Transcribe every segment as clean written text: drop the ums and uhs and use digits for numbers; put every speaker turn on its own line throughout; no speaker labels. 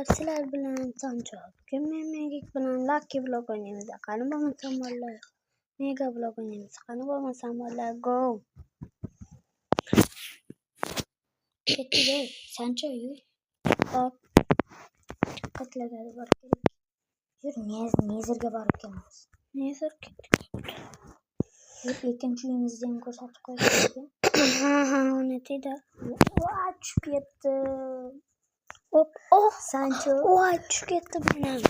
sizlar bilan Sanchoq. Men Megik bilan Lucky Block o'ynaymiz. Qani bo'lmasam bo'llar. Mega Block o'ynaymiz. Qani bo'lmasam bo'llar. Go.
Ketdi. Sanchoq yur.
Hop.
Qatlaga borib kerak. Yur, nezirga borib kelamiz.
Nezir
Yur, ikkinchi uyimizni ham ko'rsatib qo'ydik.
ha, unutdi.
Voy, tushib ketdi.
Hop. Oh,
Sanchoq.
voy, tushib ketdi menam.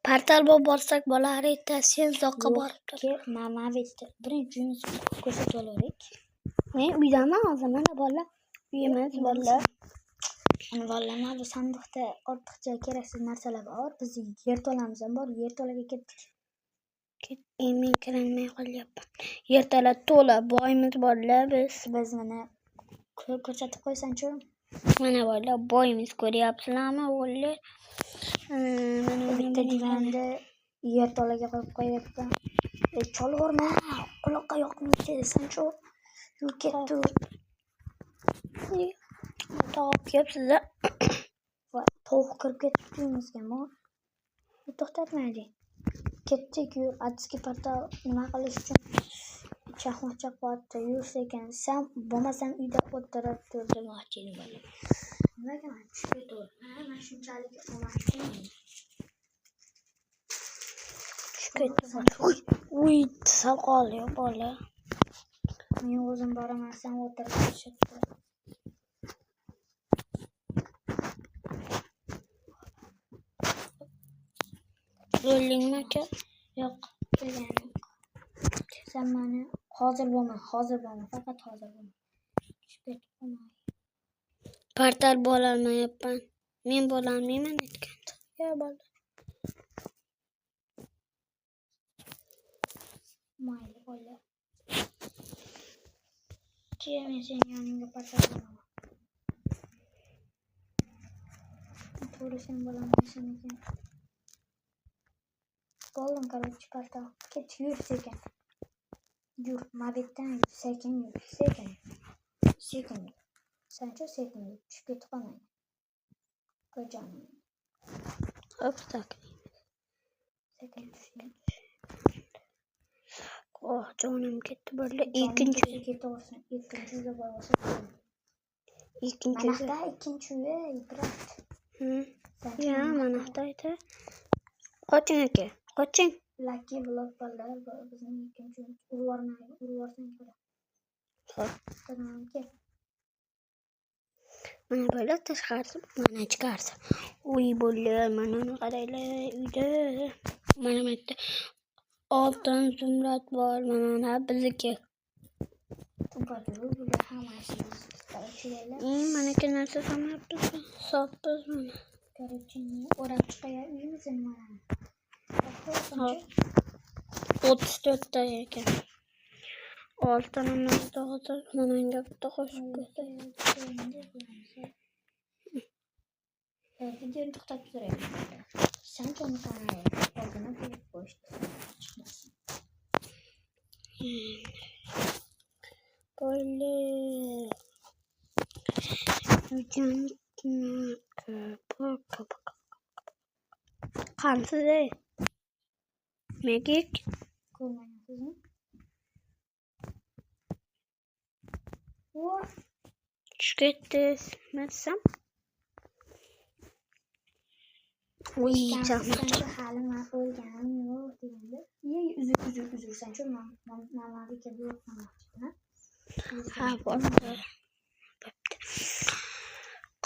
Portal bo'lib borsak bo'lar edi. Sen uzoqqa borib tur.
Mana bitta. Birinchi uyimizni ko'rsatib olaverik.
Men uydaman hozir. Mana bola. Uyimiz bola.
Ana vallahi bu sandiqda ortiqcha keraksiz narsalar bor. Biz yerto'lamiz ham bor. Yerto'laga ketdik.
Men kiranmay qolyapman. Yerto'la to'la boyimiz borlar biz.
Biz mana ko'rsatib qo'ysanchi.
Mana bola boyimiz ko'ryapsizlarmi o'g'illar? Mana
bitta divanda yerto'laga qo'yib qo'yapti. Cholg'orma, quloqqa yoqmaydi sanchi. Yur ketdi.
To'g'ri kelibsiz.
Va tovuq kirib ketdi uyimizga. To'xtatmaydi. Ketdik-ku, atski portal nima qilish uchun chaqmoq chaqyapti. Yursa ekan, sen bo'lmasam uyda o'tirib tur demoqchi edim. Nimaga men tushib ketdim? Men shunchalik omadliyman. Tushib ketdim.
Uy, sal qoldi bola.
Men o'zim boraman, sen o'tirib
O'ldingmi aka?
Yo'q, kelganim yo'q. Sen meni hozir bo'lma, faqat hozir bo'lma. Tushib ketdim.
Portal bo'lolmayapman. Men bo'lolmayman aytganda. Ya bola.
Mayli bola. Keyin sen yoningga portal olaman. To'g'ri sen bo'lolmaysan ekan. Bo'ldim, короче, portal. Ket, yur sekin. Yur, mabitdan sekin yur. Sekin. Sancho sekin yur. Tushib ketib qolmang. Qo'janim.
Hop, tak.
Sekin tushing.
Oh, jonim ketdi bola. Ikkinchi
ketaversin. Ikkinchiga borsa.
Ikkinchi.
Mana ikkinchi uyi ibrat.
Ya, mana ayta. Qoching aka. Qoching.
Lucky Block bola bizning ikkinchi urvorsan kerak.
Hop.
Tamam, kel.
Mana bola tashqarisi, mana ichkarisi. Uy bola, mana qaranglar uyda. Mana bu yerda oltin zumrad bor, mana bizniki. Mana ki narsa samayapmiz. Sopmiz mana.
Короче, o'rab chiqaya uyimiz mana.
34 ta ekan. Oltinimizni hozir mananga bitta qo'shib qo'ysak.
Videoni to'xtatib turaylik. Sanchoni qanday oldini qo'yib qo'yishdi.
Bola. Qansiz? Megik
ko'rmayapsizmi?
tushib ketdingizmi? Uy, chaqmoq.
Hali men o'lganim yo'q deganda. Uzr Sancho, men kelib yo'qman.
Ha, bo'ldi.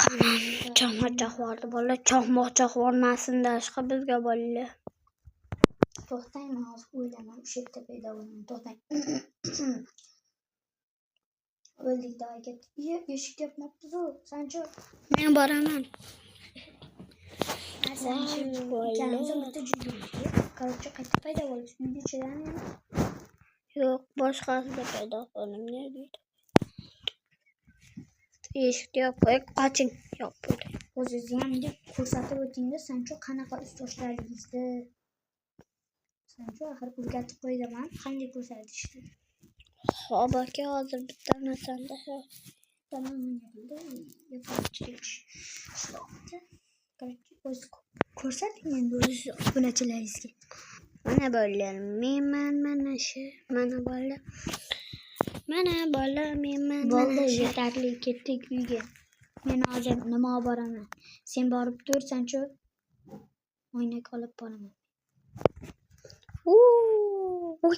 Qanam chaqmoq chaqvordi bola. Chaqmoq chaqvormasin dashqa bizga bola.
To'xtang, men hozir o'ylayman, o'sha yerda paydo bo'laman. To'xtang. O'ldik da ketdik. Eshik yopmabmiz-ku, Sancho.
Men boraman.
Sancho, ikkalamiz bitta joyda. Короче, qaytib paydo bo'ldik. Uyda ichidami?
Yo'q, boshqasida paydo bo'lim ne deydi? Eshikni yopib qoching. Yopib.
O'zingizni ham deb ko'rsatib o'tingda, Sancho qanaqa ustozlaringizni. Sancho axir o'rgatib qo'ydiman, qanday ko'rsatishni.
Xo'p aka, hozir bitta narsani
Tamam, yapalchilik ishloqdi. O'z ko'rsating endi o'z obunachilaringizga.
Mana bolalar, menman mana shu. Mana bola. Mana bola menman
Bo'ldi,
mana shu.
yetarli, ketdik uyga. Men hozir nima olib boraman? Sen borib tursanchi, oynak olib boraman.
Uy,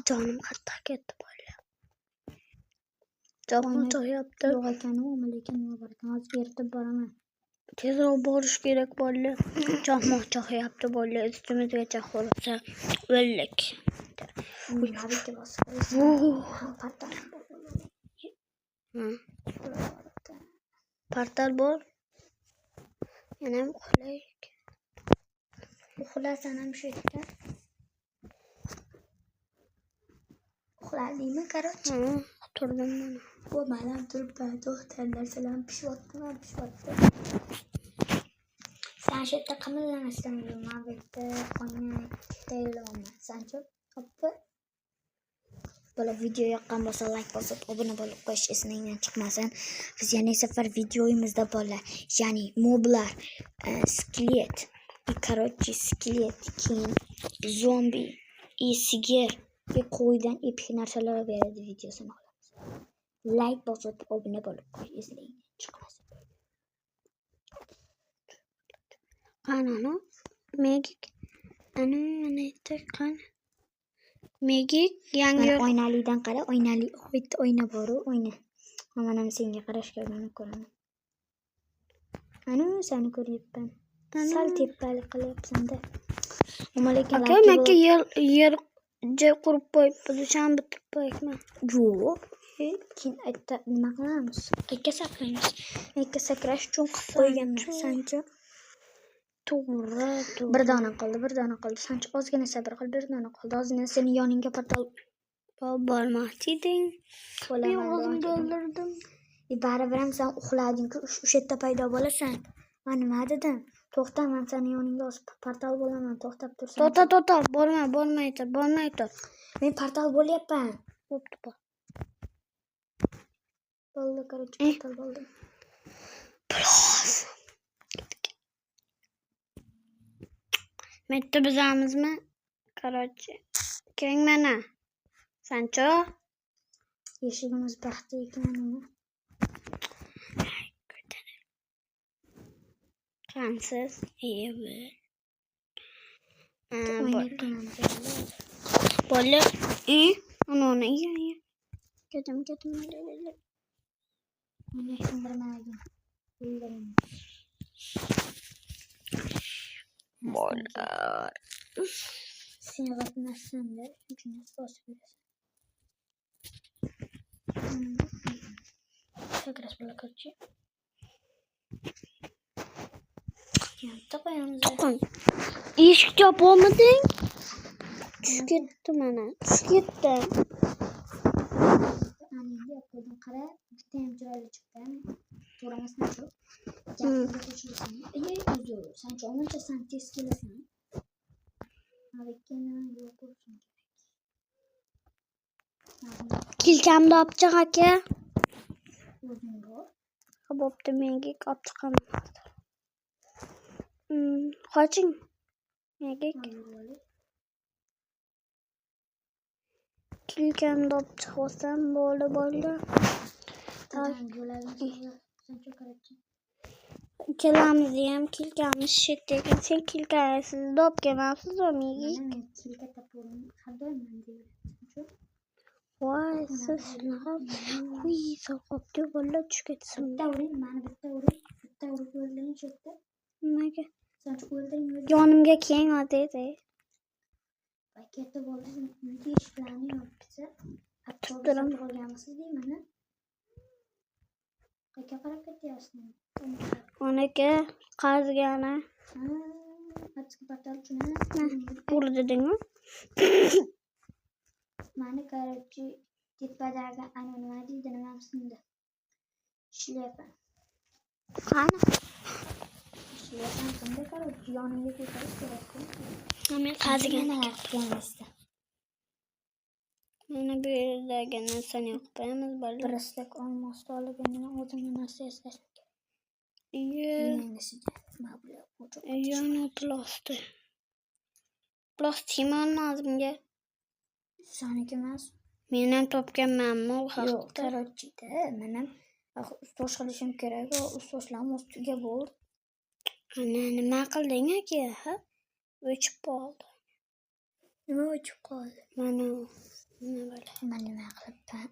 jonim qattiq ketdi bola. Jahon to'yapti.
Yo'q ekan-u, lekin nima bor ekan? Hozir eritib boraman.
Tezroq borish kerak bola. Chaqmoq chaqyapti bola. Ustimizgacha qolsa o'ldik.
Nariga bosib
Portal bor. Yana ham uxlaylik.
Uxlasan ham shu yerda. Uxladingmi, короче?
Turdim mana.
Bu malam turibman, to'xta, narsalar pishyapti. Sen shu yerda qimirlamasdan yurma, bu yerda oynak tayyorlayman. Sanchi? Hoppa. Bola video yoqqan bo'lsa like bosib, obuna bo'lib qo'yish esingizdan chiqmasin. Biz yana safar videoyimizda bola, ya'ni moblar, skelet, короче, skelet, keyin zombi, sigir, qo'ydan epik narsalar beradi videosini olamiz. Like bosib, obuna bo'lib qo'yish esingizdan chiqmasin.
Qani, Megik. Ana qani. Megik yangi
oynalidan qara, oynali, bitta oyna bor-u, oyna. Mana senga qarashga urinib ko'raman. Ana seni ko'ryapman. Sal tepalik qilyapsan-da. Lekin
aka, menga yer joy qurib qo'yibmiz, o'shani bitirib qo'yaymi?
Yo'q. Keyin aytda nima qilamiz? Qayerga sakraymiz? Qayerga sakrash uchun qilib qo'yganman, sanchi?
To'g'ri.
Bir dona qoldi. Sanchi ozgina sabr qil, bir dona qoldi. Ozgina seni yoningga portal
bormoqchi eding. Men o'zimni o'ldirdim.
Baribir ham sen uxlading-ku, o'sha yerda paydo bo'lasan. Men nima dedim? To'xta, men seni yoningga o'sib portal bo'laman, to'xtab tursan.
To'xta, bormay tur.
Men portal bo'lyapman.
Bo'pti, bor.
Bo'ldi, короче, portal bo'ldi.
Plus. Metti bizamizmi? Короче, keling mana. Sancho?
Eshigimiz baxtli ekanmi?
Qansiz? Evi. Bola, ana. Ketim.
Mana sindirmagin.
Bola.
Seni vatnasan-da, shuni bosib berasan. Sakrash bola, короче.
To'qin. Eshik chopolmading? Tushib ketdi mana.
Endi yo'qdan qara, bitta ham chiroyli chiqdi. To'ramasdan-ku. Gapga qo'shilsin. Uzr, sanchi olmancha sen tez kelasan.
Kilkamni olib chiq aka. Bo'pti, menga olib chiqaman. Qoching. Megik. Kilkamni olib chiqsam bo'ldi. Kelamiz ham, kilkamiz shetdagi. Sen kilkasiz olib kelmabsiz-ku, Megik.
Kilka tapurim har doim menda.
Voy, siz shunaqa. Uy, soqopga bola tushib ketsin.
Bitta urib o'ldiring shu yerda.
Nimaga?
Sanchi o'ldiring.
Yonimga keling, dedi.
Paketi bo'ldi, uyga eshiklarni yopibsa,
Turib
qolganmisiz deymani? Qayerga qarab ketyapsiz?
Onaka qazgani.
Atski portal uchun
Ur dedingmi?
Mani короче, tepadagi ana nima deydi, nima sindi? Shlepa.
Qani?
Shlepa qanday короче, yoningga ko'tarish kerak.
Men qazgani. Mana bu yerdagi narsani yoqib qo'yamiz, bola.
Birastak olmosni olib, endi o'zimni narsa yasash kerak.
Yana plastik. Plastik olmazmga.
Saniki emas.
Men ham topganmanmi u
Yo'q,
haqda?
korotchida men ham ustoz qilishim kerak. Ustozlarni ustiga bor.
Ana nima qilding aka? Ha? O'chib qoldi.
Nima o'chib qoldi?
Mana nima bo'la?
Men nima qilibman?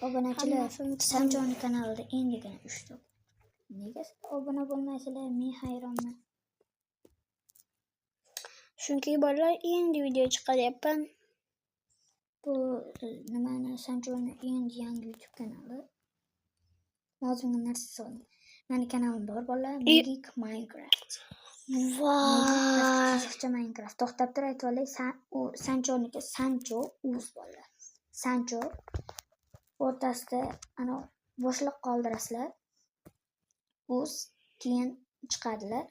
Obunachilar,
Hammasini
Sanjoni kanalida endigina 3 ta. Nega obuna bo'lmaysizlar? Men hayronman.
Chunki bolalar endi video chiqaryapman.
Bu nimani Sanjoni endi yangi YouTube kanali. Nozimga narsa so'rang. Meni kanalim bor bolalar, Magic Minecraft.
Voy!
Qiziqcha Minecraft. To'xtab tur aytvolay. U Sanjoniki Sancho uz bolalar. Sancho o'rtasida ana bo'shliq qoldirasizlar. Uz keyin chiqadilar.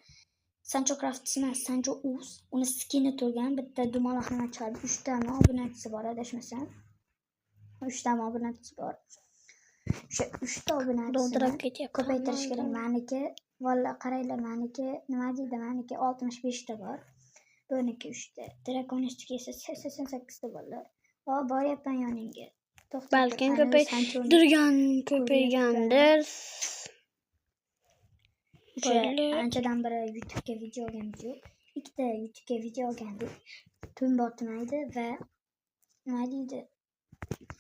Sancho Craft emas, Sancho uz. Uni skini turgan bitta dumaloq nima chiqadi. 3 ta obunachisi bor, adashmasam. 3 ta obunachisi bor. O'sha 3 ta obunachisini
Doldirib ketyapti.
ko'paytirish kerak. Meniki, valla qaranglar, meniki nima deydi? Meniki 65 ta bor. Buniki 3 ta. Dragonistiki esa 88 ta bor. Boryapman yoningga.
Balkim ko'paygandir.
Anchadan beri YouTube'ga video olganimiz yo'q. Ikkita YouTube'ga video olgandik. Tunbotmaydi va nima deydi?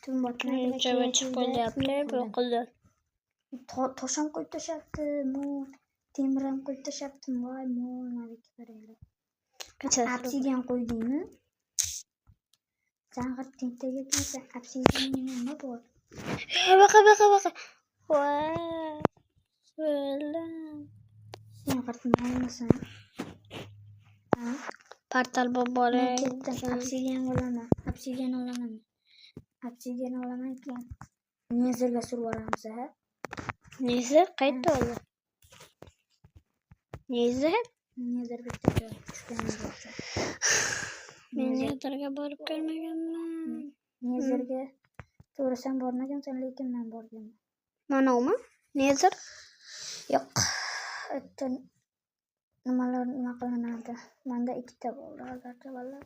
Tunbotmaydi.
Chiqib qolyapti bu qildi.
Tosham qo'yib tashabdi. Temir ham qo'yib tashabdi. Voy, malika qaranglar. Obsidian qo'ydingmi? Sen g'irtintaga kelsa, obsidian nima bor?
Baqa. Voy. So'lam.
Sen g'irtinmaymisan? Ha?
Portal bobore.
Obsidian olaman. Obsidian olaman keyin nezerga surib olamiz, ha?
Nezer qayerda oldi? Nezer
bitta joy tushganimiz.
Men nezerga borib kelmaganman.
Nezerga to'g'ri sen bormagansan, lekin men borganman.
Manami? Nezer?
Yo'q. Nimalar nima qilinadi? Menda 2 ta bo'ldi, albatta vallahi.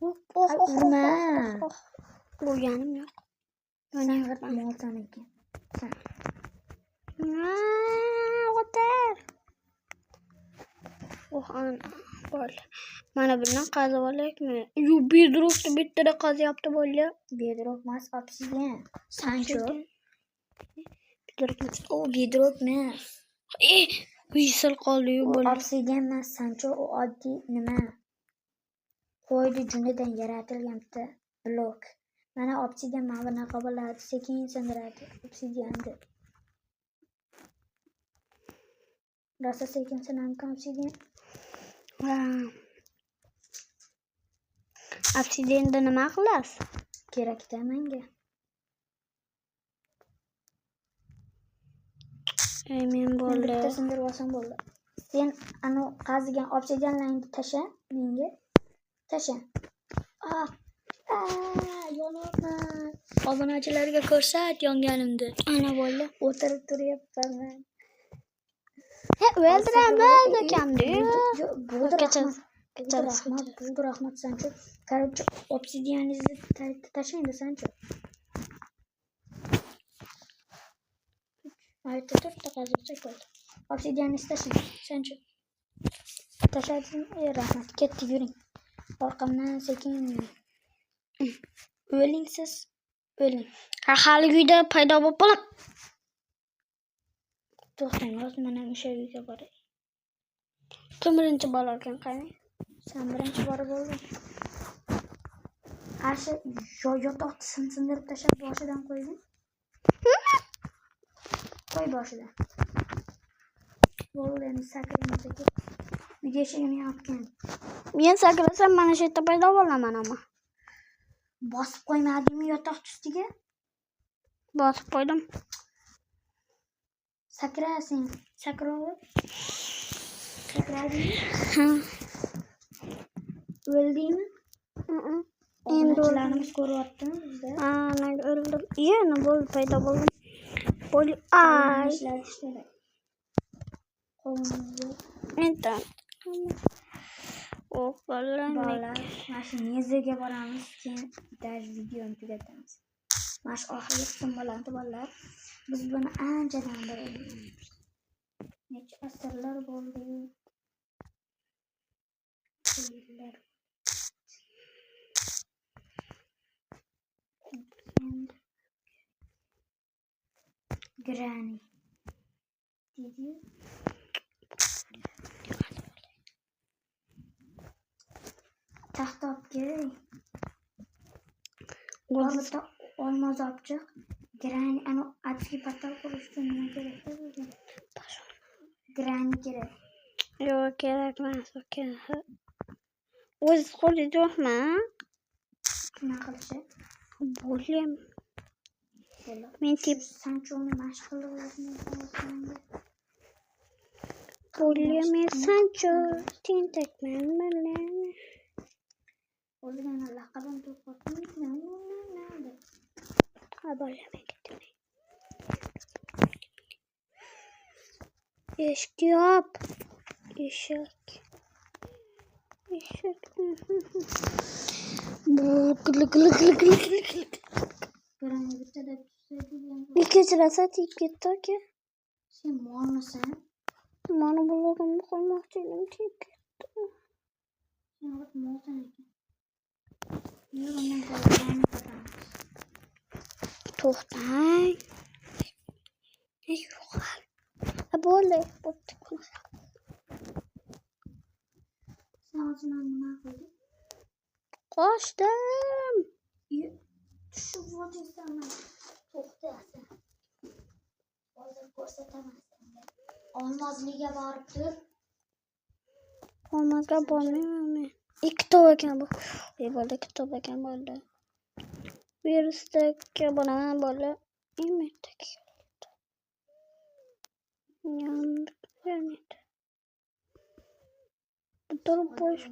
Nima?
Urganim yo'q.
Mana g'irtmotan ekan.
O'tar. Ana bol. Mana bundan qazib olaylikmi? Yu bedrockni bittada qazyapti bola.
Bedrock emas, obsidian. Sancho.
Bedrock.
O bedrock emas.
Uysil qoldi-yu bola.
Obsidian emas, Sancho u oddiy nima? Qo'ydi junidan yaratilgan bitta blok. Mana obsidian mana bunaqa bo'ladi, sekin sindiradi obsidianni. Rosa sekin sinadi obsidian.
Obsidianda nima qilasiz?
Kerakda menga.
Men bo'ldi.
Bitta sindirib olsam bo'ldi. Sen ana qazigan obsidianlarni tasha menga. Tasha. Yonibman. Obunachilarga ko'rsat yonganimni.
Ana bo'ldi.
O'tirib turyapman.
O'ldiraman akamni.
Bo'ldi rahmat Sancho. Короче, obsidianingizni tashlaydi Sancho. Aytdi to'rtta qazib qo'ydi. Obsidianingizni tashlang Sancho. Tashladim, rahmat. Ketdi, yuring. Orqamdan sekin o'ling siz. O'ling.
Hali uyda paydo bo'lib qolib.
To'xtang, hozir men ham o'sha uyga boray.
Kim birinchi bo'larkan qani?
Sen birinchi borib bo'lding. Asha yotoqni sindirib tashlab boshidan qo'yding. Qo'y boshidan. Bo'ldi, endi sakraymiz aka. Uyga eshigini yopgan.
Men sakrasam mana shu yerda paydo bo'laman ama.
Bosib qo'ymadingmi yotoq ustiga?
Bosib qo'ydim.
Sakrasin. Sakrovib. Sakradingmi?
Ha.
O'ldingmi? Endi o'zlarimiz ko'ryaptimi bizda?
Ana o'ldim. Yana bo'ldi, paydo bo'ldim. Ay.
Qo'limizni
internet. Oh,
bolalar,
bolalar.
mana shu Nezaga boramiz, keyin bitta videoni tugatamiz. Mana shu oxirgi qism bo'ladi bolalar. Biz buni anchadan beri o'ynayapmiz. Necha asrlar bo'ldi. Yillar. Granny. Did you? Taxta olib kerak. Orada olmaz olacak. Granny ana atki patal qurish uchun nima kerak bo'lgan? Granny kerak.
Yo'q, kerakmas, kerak. O'z qo'lida yo'qmi?
Nima qilishi?
Bo'lim. Men tip
Sanchoni mashg'ul qilyapman.
bo'lim Sancho tentakman bilan.
O'zini laqabim to'qotdim.
Ha, bo'lim ketdim. Eshik yop. Eshik. Bu glik.
Granny bittada tuzadigan.
Ikkinchilasi tip ketdi aka.
Sen molmisan?
Mana bularni qo'ymoqchi edim, tip ketdi.
Sen molsan ekan. Yo'qman Granny patamiz.
To'xtang. Yo'q. Bo'ldi, bo'pti.
Sen o'zingni nima qilding?
Qochdim.
Tushib o'tirsanmi? To'xtasan. Hozir ko'rsataman senga. Olmazliga borib tur.
Olmazga bormayman. Ikki top ekan bu. Bo'ldi, ikki top ekan bo'ldi. Virusdagi bo'laman bo'ldi. Emetdagi. Yonib. Turib bosh.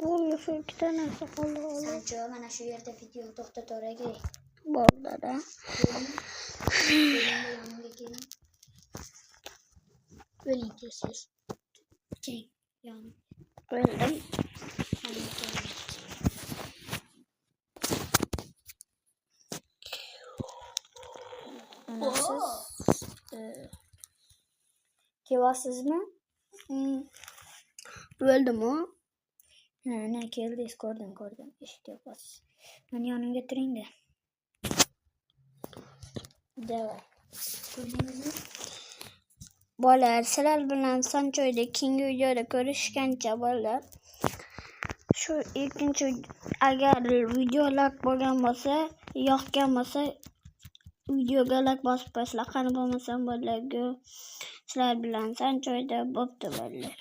Bu shu ikkita narsa qoldi.
Sancho mana shu yerda video to'xtatar kerak.
Bo'ldi-da.
O'ling tez. Keng, yo'q.
O'ldim.
Kelyapsizmi?
O'ldimi?
Ana keldingiz, ko'rdim. Eshikda yo'qsiz. Meni yonimga turing-da. Davay. Ko'rdingizmi?
Bolalar, sizlar bilan Sancho'da keyingi videoda ko'rishgancha bolalar. Shu ikkinchi agar video like bo'lgan bo'lsa, yoqgan bo'lsa, videoga like bosib qo'ysizlar. Qani bo'lmasam bolalarga sizlar bilan Sancho'da bo'pti bolalar.